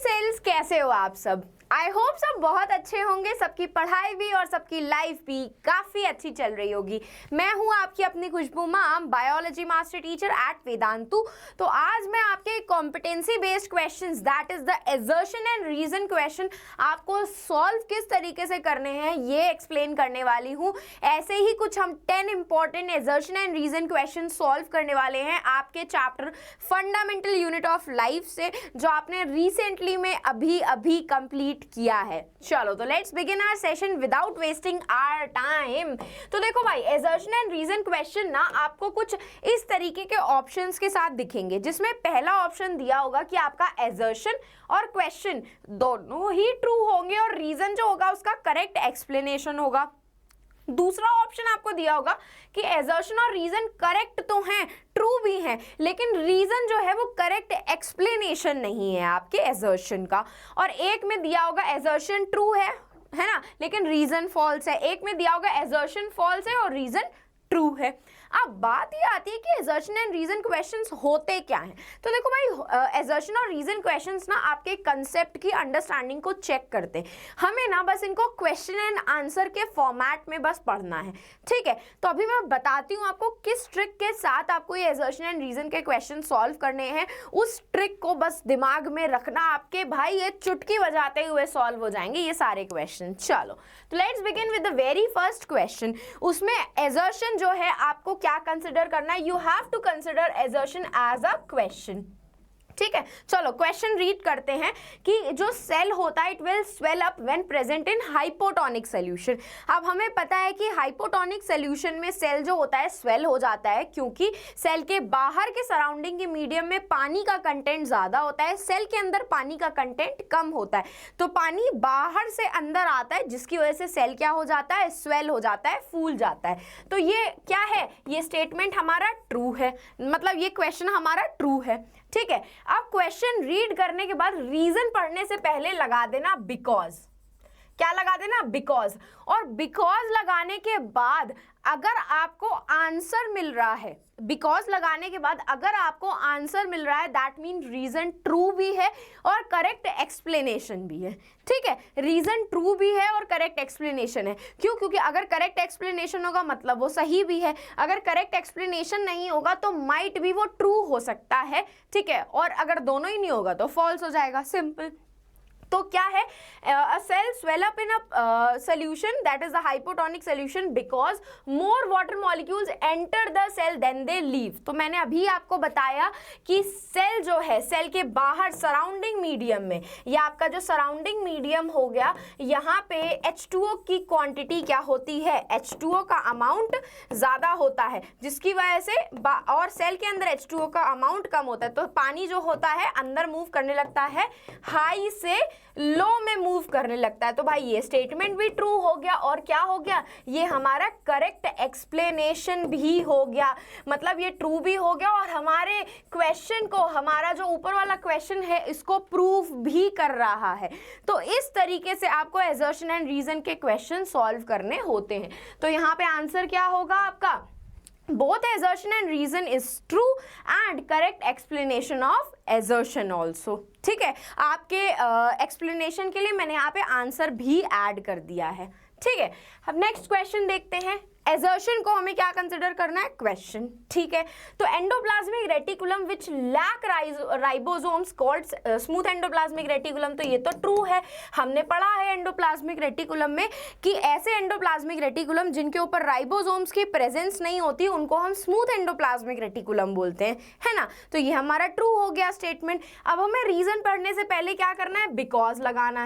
Sales, कैसे हो आप सब? आई होप सब बहुत अच्छे होंगे, सबकी पढ़ाई भी और सबकी लाइफ भी काफ़ी अच्छी चल रही होगी। मैं हूँ आपकी अपनी Khushboo ma'am, biology master teacher at Vedantu. तो आज मैं आपके competency based questions, that is the assertion and reason question, आपको सॉल्व किस तरीके से करने हैं ये एक्सप्लेन करने वाली हूँ। ऐसे ही कुछ हम 10 important assertion and reason question solve करने वाले हैं आपके chapter fundamental unit of life से, जो आपने रिसेंटली में अभी कंप्लीट किया है। चलो तो let's begin our session without wasting our time. तो देखो भाई, एजर्शन एंड रीजन क्वेश्चन ना आपको कुछ इस तरीके के ऑप्शंस के साथ दिखेंगे, जिसमें पहला ऑप्शन दिया होगा कि आपका एजर्शन और क्वेश्चन दोनों ही ट्रू होंगे और रीजन जो होगा उसका करेक्ट एक्सप्लेनेशन होगा। दूसरा ऑप्शन आपको दिया होगा कि एजर्शन और रीजन करेक्ट तो हैं, ट्रू भी हैं, लेकिन रीजन जो है वो करेक्ट एक्सप्लेनेशन नहीं है आपके एजर्शन का। और एक में दिया होगा एजर्शन ट्रू है ना, लेकिन रीजन फॉल्स है। एक में दिया होगा एजर्शन फॉल्स है और रीजन ट्रू है। अब बात ये आती है कि एजर्शन एंड रीजन क्वेश्चंस होते क्या हैं। तो देखो भाई, एजर्शन और रीजन क्वेश्चंस ना आपके कंसेप्ट की अंडरस्टैंडिंग को चेक करते हैं। हमें ना बस इनको क्वेश्चन एंड आंसर के फॉर्मेट में बस पढ़ना है, ठीक है। तो अभी मैं बताती हूँ आपको किस ट्रिक के साथ आपको ये एजर्शन एंड रीजन के क्वेश्चन सॉल्व करने हैं। उस ट्रिक को बस दिमाग में रखना आपके, भाई ये चुटकी बजाते हुए सॉल्व हो जाएंगे ये सारे क्वेश्चन। चलो तो let's begin with the very first question. उसमें एजर्शन जो है आपको क्या कंसिडर करना है, you have to consider assertion as a question, ठीक है। चलो क्वेश्चन रीड करते हैं कि जो सेल होता है it will swell up when present in hypotonic solution. अब हमें पता है कि हाइपोटोनिक सॉल्यूशन में सेल जो होता है स्वेल हो जाता है, क्योंकि सेल के बाहर के सराउंडिंग के मीडियम में पानी का कंटेंट ज़्यादा होता है, सेल के अंदर पानी का कंटेंट कम होता है। तो पानी बाहर से अंदर आता है, जिसकी वजह से सेल क्या हो जाता है, स्वेल हो जाता है, फूल जाता है। तो ये क्या है, ये स्टेटमेंट हमारा ट्रू है, मतलब ये क्वेश्चन हमारा ट्रू है, ठीक है। अब क्वेश्चन रीड करने के बाद रीजन पढ़ने से पहले लगा देना बिकॉज। क्या लगा देना, बिकॉज। और बिकॉज लगाने के बाद अगर आपको आंसर मिल रहा है, बिकॉज लगाने के बाद अगर आपको आंसर मिल रहा है, दैट मीन रीजन ट्रू भी है और करेक्ट एक्सप्लेनेशन भी है, ठीक है। रीजन ट्रू भी है और करेक्ट एक्सप्लेनेशन है। क्यों? क्योंकि अगर करेक्ट एक्सप्लेनेशन होगा मतलब वो सही भी है, अगर करेक्ट एक्सप्लेनेशन नहीं होगा तो माइट भी वो ट्रू हो सकता है, ठीक है। और अगर दोनों ही नहीं होगा तो फॉल्स हो जाएगा, सिंपल। तो क्या है, a cell swell up in a solution, that is the hypotonic solution, because more water molecules enter the cell than they leave। तो मैंने अभी आपको बताया कि सेल जो है, सेल के बाहर सराउंडिंग मीडियम में, या आपका जो सराउंडिंग मीडियम हो गया, यहाँ पे H2O की क्वांटिटी क्या होती है, H2O का अमाउंट ज़्यादा होता है, जिसकी वजह से और सेल के अंदर H2O का अमाउंट कम होता है, तो पानी जो होता है अंदर मूव करने लगता है, हाई से लो में मूव करने लगता है। तो भाई ये स्टेटमेंट भी ट्रू हो गया और क्या हो गया, ये हमारा करेक्ट एक्सप्लेनेशन भी हो गया, मतलब ये ट्रू भी हो गया और हमारे क्वेश्चन को, हमारा जो ऊपर वाला क्वेश्चन है इसको प्रूफ भी कर रहा है। तो इस तरीके से आपको एजर्शन एंड रीजन के क्वेश्चन सॉल्व करने होते हैं। तो यहाँ पे आंसर क्या होगा आपका, both assertion and reason is true and correct explanation of assertion also, ठीक है। आपके एक्सप्लेनेशन के लिए मैंने यहाँ पे आंसर भी ऐड कर दिया है, ठीक है। अब नेक्स्ट क्वेश्चन देखते हैं। एजर्शन को हमें क्या कंसिडर करना है, क्वेश्चन, ठीक है। तो endoplasmic reticulum which lack ribosomes called smooth endoplasmic reticulum, तो ये तो ट्रू है। हमने पढ़ा है एंडोप्लाज्मिक रेटिकुलम में कि ऐसे एंडोप्लाज्मिक रेटिकुलम जिनके ऊपर राइबोसोम्स की प्रेजेंस नहीं होती उनको हम स्मूथ एंडोप्लाज्मिक रेटिकुलम बोलते हैं, है ना। तो ये हमारा ट्रू हो गया स्टेटमेंट। अब हमें रीजन पढ़ने से पहले क्या करना है, बिकॉज लगाना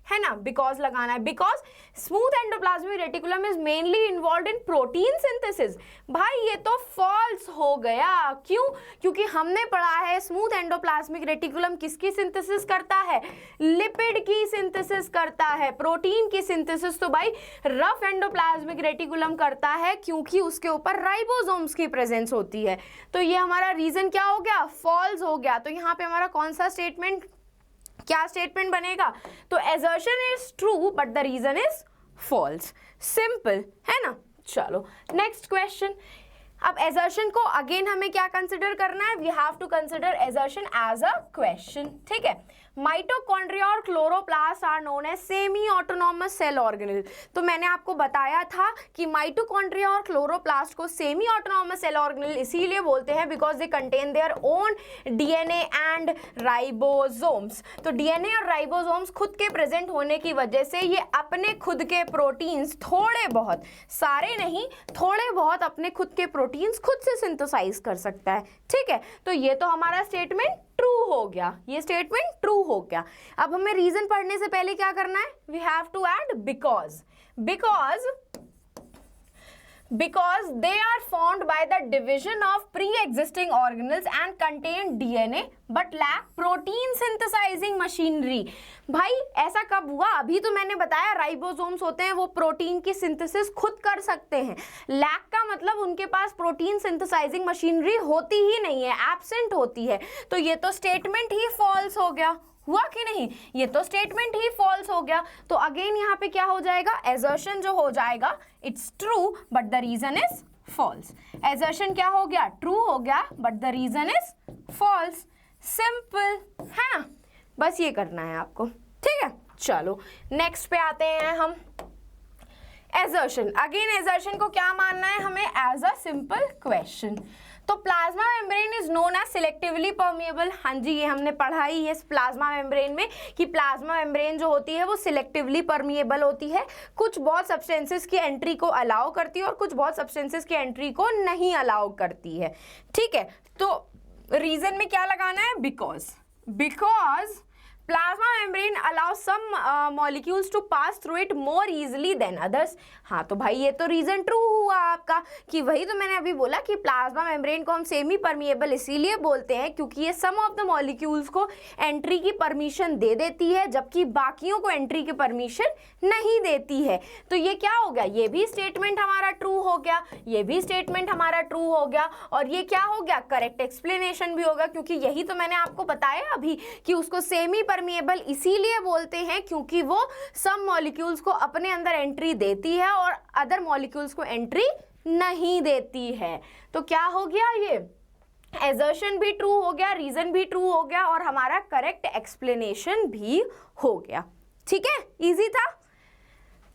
है ना, बिकॉज लगाना है। Because smooth endoplasmic reticulum is mainly involve in protein synthesis. भाई ये तो फॉल्स हो गया, क्यों? क्योंकि हमने पढ़ा है स्मूथ एंडोप्लाज्मिक रेटिकुलम किसकी सिंथेसिस करता है, लिपिड की सिंथेसिस करता है, प्रोटीन की सिंथेसिस तो भाई रफ एंडोप्लाज्मिक रेटिकुलम करता है, क्योंकि उसके ऊपर राइबोसोम्स की प्रेजेंस होती है। तो ये हमारा रीजन क्या हो गया, फॉल्स हो गया। तो यहाँ पे हमारा कौन सा स्टेटमेंट, क्या स्टेटमेंट बनेगा, तो assertion is true but the reason is false, simple है ना। चलो नेक्स्ट क्वेश्चन। अब एजर्शन को अगेन हमें क्या कंसिडर करना है, we have to consider assertion as a question, ठीक है। माइटोकॉन्ड्रिया और chloroplast are known as semi autonomous cell organelle. तो मैंने आपको बताया था कि माइटोकॉन्ड्रिया और क्लोरोप्लास्ट को सेमी ऑटोनॉमस सेल ऑर्गेनेल इसीलिए बोलते हैं because they contain their own DNA and ribosomes. तो डीएनए और राइबोसोम्स खुद के प्रेजेंट होने की वजह से ये अपने खुद के प्रोटीन्स थोड़े बहुत, सारे नहीं, थोड़े बहुत अपने खुद के प्रोटीन्स खुद से सिंथेसाइज कर सकता है, ठीक है। तो ये तो हमारा स्टेटमेंट ट्रू हो गया, ये स्टेटमेंट ट्रू हो गया। अब हमें रीजन पढ़ने से पहले क्या करना है, we have to add because they are formed by the division of pre-existing organelles and contain DNA but lack protein synthesizing machinery। भाई ऐसा कब हुआ, अभी तो मैंने बताया राइबोसोम्स होते हैं वो प्रोटीन की सिंथेसिस खुद कर सकते हैं। लैक का मतलब उनके पास प्रोटीन सिंथेसाइजिंग मशीनरी होती ही नहीं है, एब्सेंट होती है। तो ये तो स्टेटमेंट ही फॉल्स हो गया, हुआ कि नहीं, ये तो स्टेटमेंट ही फॉल्स हो गया। तो अगेन यहाँ पे क्या हो जाएगा, एजर्शन जो हो जाएगा it's true but the reason is false. Assertion क्या हो गया, ट्रू हो गया but the reason is false. Simple है ना, बस ये करना है आपको, ठीक है। चलो नेक्स्ट पे आते हैं हम, एजर्शन। अगेन एजर्शन को क्या मानना है हमें, एज अ सिंपल क्वेश्चन। तो plasma membrane is known as selectively permeable. हाँ जी, ये हमने पढ़ा ही है प्लाज्मा मेम्ब्रेन में कि प्लाज्मा मेम्ब्रेन जो होती है वो सिलेक्टिवली परमिएबल होती है। कुछ बहुत सब्सटेंसेस की एंट्री को अलाउ करती है और कुछ बहुत सब्सटेंसेस की एंट्री को नहीं अलाउ करती है, ठीक है। तो रीजन में क्या लगाना है, because plasma membrane allows some molecules to pass through it more easily than others। हाँ तो भाई ये तो रीजन ट्रू हुआ आपका, कि वही तो मैंने अभी बोला कि प्लाज्मा मेम्ब्रेन को हम सेमी परमिएबल इसीलिए बोलते हैं क्योंकि ये सम ऑफ द मॉलिक्यूल्स को एंट्री की परमिशन दे देती है जबकि बाकियों को एंट्री की परमिशन नहीं देती है। तो ये क्या हो गया, ये भी स्टेटमेंट हमारा ट्रू हो गया, ये भी स्टेटमेंट हमारा ट्रू हो गया, और ये क्या हो गया, करेक्ट एक्सप्लेनेशन भी होगा, क्योंकि यही तो मैंने आपको बताया अभी कि उसको सेमी परमिएबल इसीलिए बोलते हैं क्योंकि वो सब मॉलिक्यूल्स को अपने अंदर एंट्री देती है और अदर मॉलिक्यूल्स को एंट्री नहीं देती है। तो क्या हो गया, ये एजर्शन भी ट्रू हो गया, रीजन भी ट्रू हो गया और हमारा करेक्ट एक्सप्लेनेशन भी हो गया, ठीक है। इजी था।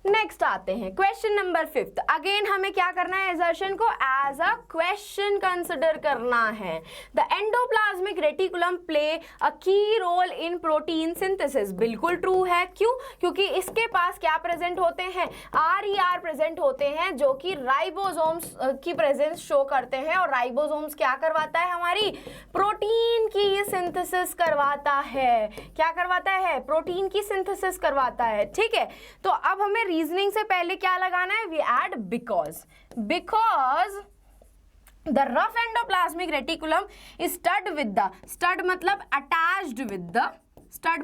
नेक्स्ट आते हैं क्वेश्चन नंबर 5। अगेन हमें क्या करना है, एजर्शन को एज अ क्वेश्चन कंसिडर करना है। The endoplasmic reticulum play a की रोल इन प्रोटीन सिंथेसिस। बिल्कुल ट्रू है, क्यों, क्योंकि इसके पास क्या प्रेजेंट होते हैं, RER प्रेजेंट होते हैं जो कि राइबोसोम्स की प्रेजेंस शो करते हैं, और राइबोसोम्स क्या करवाता है, हमारी प्रोटीन की सिंथेसिस करवाता है। क्या करवाता है, प्रोटीन की सिंथेसिस करवाता है, ठीक है। तो अब हमें रीजनिंग से पहले क्या लगाना है, we add because the rough endoplasmic reticulum is stud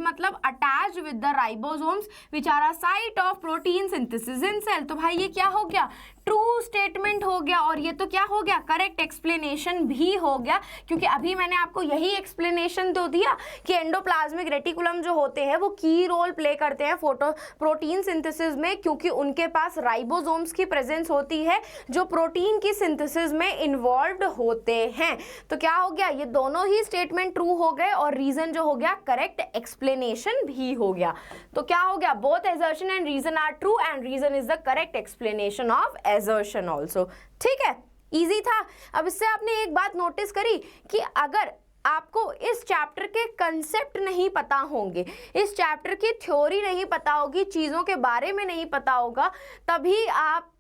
मतलब attached with the ribosomes which are a site of protein synthesis in cell. तो भाई ये क्या हो गया, ट्रू स्टेटमेंट हो गया, और ये तो क्या हो गया, करेक्ट एक्सप्लेनेशन भी हो गया, क्योंकि अभी मैंने आपको यही एक्सप्लेनेशन तो दिया कि एंडोप्लाज्मिक रेटिकुलम जो होते हैं वो की रोल प्ले करते हैं प्रोटीन सिंथेसिस में, क्योंकि उनके पास राइबोसोम्स की प्रेजेंस होती है जो प्रोटीन की सिंथेसिस में इन्वॉल्व्ड होते हैं। तो क्या हो गया, ये दोनों ही स्टेटमेंट ट्रू हो गए और रीजन जो हो गया करेक्ट एक्सप्लेनेशन भी हो गया। तो क्या हो गया, both assertion and reason are true and reason is the correct explanation of assertion also, ठीक है। इजी था। अब इससे आपने एक बात नोटिस करी कि अगर आपको इस चैप्टर के कंसेप्ट नहीं पता होंगे, इस चैप्टर की थ्योरी नहीं पता होगी, चीज़ों के बारे में नहीं पता होगा, तभी आप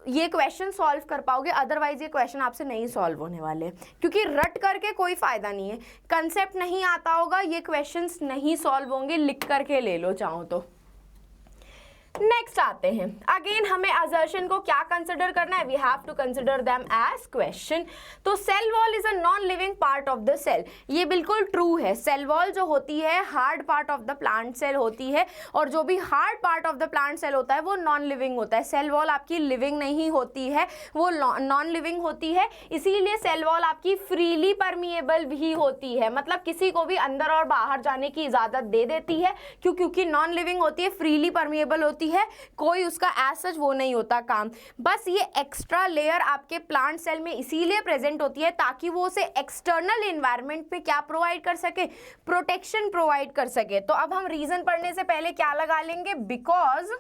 ये क्वेश्चन सॉल्व कर पाओगे, अदरवाइज ये क्वेश्चन आपसे नहीं सॉल्व होने वाले, क्योंकि रट करके कोई फायदा नहीं है। कंसेप्ट नहीं आता होगा, ये क्वेश्चंस नहीं सॉल्व होंगे, लिख करके ले लो चाहो तो। नेक्स्ट आते हैं, अगेन हमें असर्शन को क्या कंसिडर करना है, we have to consider them as question. तो cell wall is a non living part of the cell, ये बिल्कुल ट्रू है। सेल वॉल जो होती है hard part of the plant cell होती है, और जो भी hard part of the plant cell होता है वो नॉन लिविंग होता है। सेल वॉल आपकी लिविंग नहीं होती है, वो नॉन लिविंग होती है, इसीलिए सेल वॉल आपकी फ्रीली परमिएबल भी होती है, मतलब किसी को भी अंदर और बाहर जाने की इजाजत दे देती है। क्योंकि नॉन लिविंग होती है, फ्रीली परमिएबल होती है, है, कोई उसका एज सच वो नहीं होता काम। बस ये एक्स्ट्रा लेयर आपके प्लांट सेल में इसीलिए प्रेजेंट होती है ताकि वो उसे एक्सटर्नल एनवायरनमेंट पे क्या प्रोवाइड कर सके, प्रोटेक्शन प्रोवाइड कर सके। तो अब हम रीजन पढ़ने से पहले क्या लगा लेंगे, because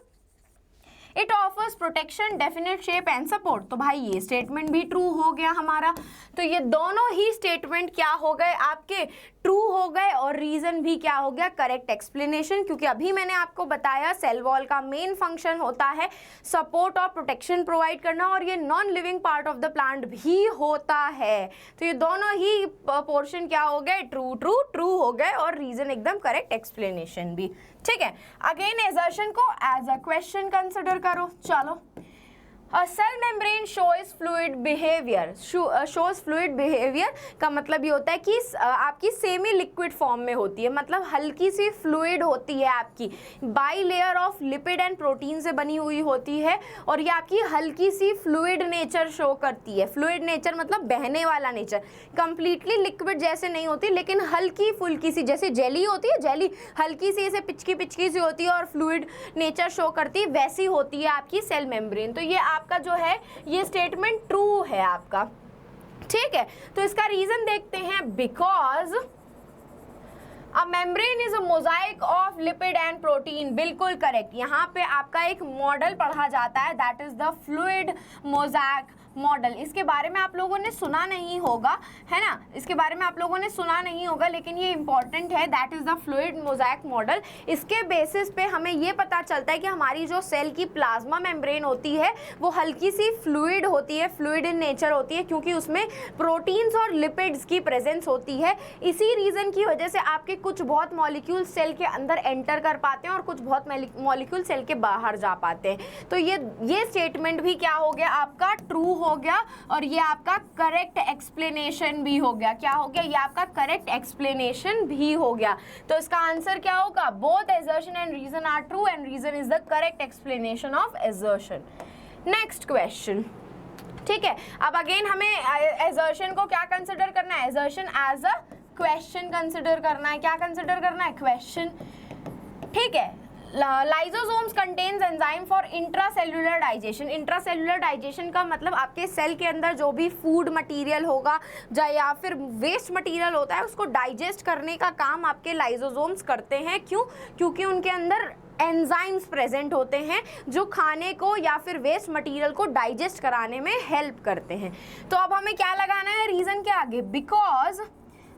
it offers protection, definite shape and support. तो भाई ये स्टेटमेंट भी ट्रू हो गया हमारा। तो ये दोनों ही स्टेटमेंट क्या हो गए आपके, ट्रू हो गए, और रीजन भी क्या हो गया, करेक्ट एक्सप्लेनेशन। क्योंकि अभी मैंने आपको बताया सेल वॉल का मेन फंक्शन होता है सपोर्ट और प्रोटेक्शन प्रोवाइड करना, और ये non living part of the plant भी होता है। तो ये दोनों ही पोर्शन क्या हो गए, ट्रू ट्रू ट्रू हो गए, और रीजन एकदम करेक्ट, एक्सप्लेनेशन भी। ठीक है, अगेन एजर्शन को एज अ क्वेश्चन कंसिडर करो। चलो, A cell membrane shows fluid behavior, shows fluid behavior का मतलब ये होता है कि आपकी सेमी लिक्विड फॉर्म में होती है, मतलब हल्की सी फ्लूइड होती है आपकी, by layer of lipid and protein से बनी हुई होती है, और ये आपकी हल्की सी फ्लूइड नेचर शो करती है। फ्लूइड नेचर मतलब बहने वाला नेचर, कंप्लीटली लिक्विड जैसे नहीं होती, लेकिन हल्की फुल्की सी, जैसे जेली होती है, जेली हल्की सी ऐसे पिचकी पिचकी सी होती है और फ्लूइड नेचर शो करती है, वैसी होती है आपकी सेल मेम्ब्रेन। तो ये आपका जो है ये स्टेटमेंट ट्रू है आपका। ठीक है, तो इसका रीजन देखते हैं, because a membrane is a Mosaic of lipid and protein. बिल्कुल करेक्ट, यहाँ पे आपका एक मॉडल पढ़ा जाता है, that is the fluid Mosaic model. इसके बारे में आप लोगों ने सुना नहीं होगा, है ना, इसके बारे में आप लोगों ने सुना नहीं होगा, लेकिन ये इंपॉर्टेंट है, that is the fluid Mosaic model. इसके बेसिस पे हमें ये पता चलता है कि हमारी जो सेल की प्लाज्मा मेम्ब्रेन होती है वो हल्की सी फ्लूइड होती है, फ्लूइड इन नेचर होती है, क्योंकि उसमें प्रोटीन्स और लिपिड्स की प्रेजेंस होती है। इसी रीजन की वजह से आपके कुछ बहुत मॉलिक्यूल सेल के अंदर एंटर कर पाते हैं और कुछ बहुत मॉलिक्यूल सेल के बाहर जा पाते हैं। तो ये स्टेटमेंट भी क्या हो गया आपका, ट्रू हो गया, और ये आपका करेक्ट एक्सप्लेनेशन भी हो गया। क्या हो गया, ये आपका करेक्ट एक्सप्लेनेशन भी हो गया। तो इसका आंसर क्या होगा, both assertion and reason are true and reason is the correct explanation of assertion। Next question. ठीक है, अब अगेन हमें assertion को क्या कंसिडर करना है, assertion as a question consider करना है। क्या कंसिडर करना है, क्वेश्चन। ठीक है, lysosomes contains enzyme for intracellular digestion. Intracellular digestion का मतलब आपके सेल के अंदर जो भी फूड मटेरियल होगा या फिर वेस्ट मटेरियल होता है उसको डाइजेस्ट करने का काम आपके लाइजोसोम्स करते हैं। क्यों, क्योंकि उनके अंदर एंजाइम्स प्रेजेंट होते हैं जो खाने को या फिर वेस्ट मटेरियल को डाइजेस्ट कराने में हेल्प करते हैं। तो अब हमें क्या लगाना है रीजन के आगे, because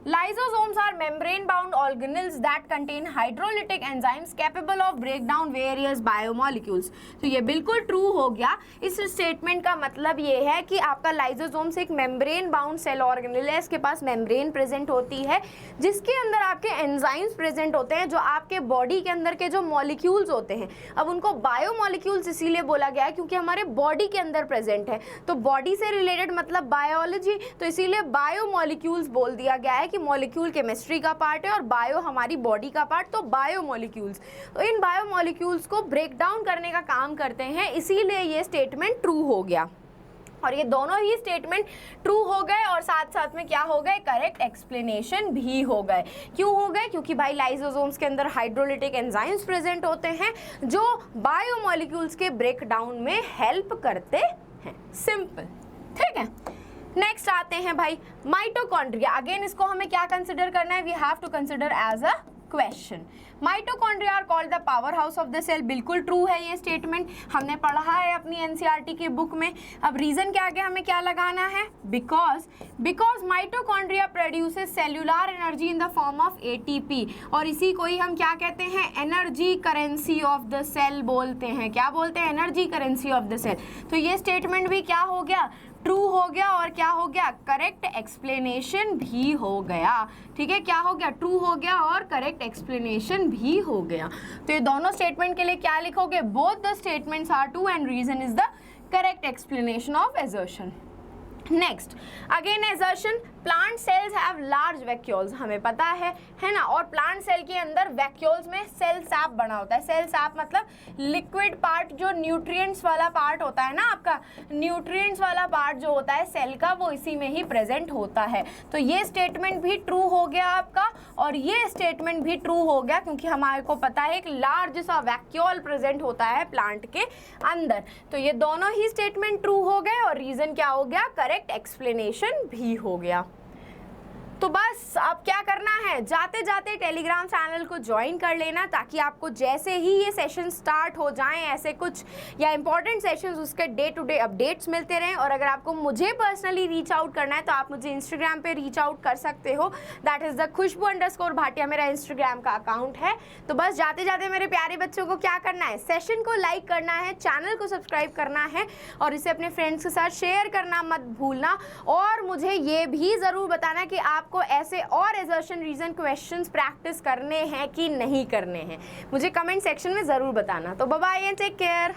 Lysosomes are membrane-bound organelles that contain hydrolytic enzymes capable of break down various biomolecules। तो ये बिल्कुल ट्रू हो गया। इस स्टेटमेंट का मतलब ये है कि आपका लाइजोसोम्स एक मेम्ब्रेन बाउंड सेल ऑर्गेनेल है, इसके पास मेम्ब्रेन प्रेजेंट होती है जिसके अंदर आपके एंजाइम्स प्रेजेंट होते हैं जो आपके बॉडी के अंदर के जो मॉलिक्यूल्स होते हैं, अब उनको बायोमॉलिक्यूल्स इसीलिए बोला गया है क्योंकि हमारे बॉडी के अंदर प्रेजेंट है। तो बॉडी से रिलेटेड मतलब बायोलॉजी, तो इसीलिए बायोमॉलिक्यूल्स बोल दिया गया है कि मॉलिक्यूल केमिस्ट्री का पार्ट है और बायो हमारी बॉडी का पार्ट। तो बायोमॉलिक्यूल्स, तो इन बायोमॉलिक्यूल्स को ब्रेक डाउन करने का काम करते हैं, इसीलिए ये स्टेटमेंट ट्रू हो गया। और ये दोनों ही स्टेटमेंट ट्रू हो गए और साथ साथ में क्या हो गए, करेक्ट एक्सप्लेनेशन भी हो गए। क्यों हो गए, क्योंकि भाई लाइसोसोम्स के अंदर हाइड्रोलिटिक एंजाइम्स प्रेजेंट होते हैं जो बायोमॉलिक्यूल्स के ब्रेक डाउन में हेल्प करते हैं। सिंपल, ठीक है। नेक्स्ट आते हैं भाई माइटोकॉन्ड्रिया। अगेन इसको हमें क्या कंसिडर करना है, we have to consider as a question. Mitochondria are called the power house of the cell. बिल्कुल ट्रू है ये स्टेटमेंट, हमने पढ़ा है अपनी एनसीईआरटी के बुक में। अब रीजन के आगे हमें क्या लगाना है, because mitochondria produces cellular energy in the form of ATP, और इसी को ही हम क्या कहते हैं, energy currency of the cell बोलते हैं। क्या बोलते हैं, energy currency of the cell. तो ये स्टेटमेंट भी क्या हो गया, ट्रू हो गया, और क्या हो गया, करेक्ट एक्सप्लेनेशन भी हो गया। ठीक है, क्या हो गया, ट्रू हो गया और करेक्ट एक्सप्लेनेशन भी हो गया। तो ये दोनों स्टेटमेंट के लिए क्या लिखोगे, both the statements are true and reason is the correct explanation of assertion। Next again assertion, plant cells have large vacuoles. हमें पता है ना, और प्लांट सेल के अंदर वैक्यूल्स में सेल सैप बना होता है। सेल सैप मतलब लिक्विड पार्ट, जो न्यूट्रिएंट्स वाला पार्ट होता है ना आपका, न्यूट्रिएंट्स वाला पार्ट जो होता है सेल का, वो इसी में ही प्रेजेंट होता है। तो ये स्टेटमेंट भी ट्रू हो गया आपका, और ये स्टेटमेंट भी ट्रू हो गया क्योंकि हमारे को पता है एक लार्ज सा वैक्यूल प्रेजेंट होता है प्लांट के अंदर। तो ये दोनों ही स्टेटमेंट ट्रू हो गए और रीजन क्या हो गया, करेक्ट एक्सप्लेनेशन भी हो गया। तो बस अब क्या करना है, जाते जाते टेलीग्राम चैनल को ज्वाइन कर लेना ताकि आपको जैसे ही ये सेशन स्टार्ट हो जाएं ऐसे कुछ या इंपॉर्टेंट सेशंस उसके डे टू डे अपडेट्स मिलते रहें। और अगर आपको मुझे पर्सनली रीच आउट करना है तो आप मुझे इंस्टाग्राम पे रीच आउट कर सकते हो, दैट इज़ द खुशबू_भाटिया मेरा इंस्टाग्राम का अकाउंट है। तो बस जाते जाते मेरे प्यारे बच्चों को क्या करना है, सेशन को लाइक करना है, चैनल को सब्सक्राइब करना है और इसे अपने फ्रेंड्स के साथ शेयर करना मत भूलना। और मुझे ये भी ज़रूर बताना कि आप को ऐसे और असर्शन रीजन क्वेश्चंस प्रैक्टिस करने हैं कि नहीं करने हैं, मुझे कमेंट सेक्शन में ज़रूर बताना। तो bye bye and take care.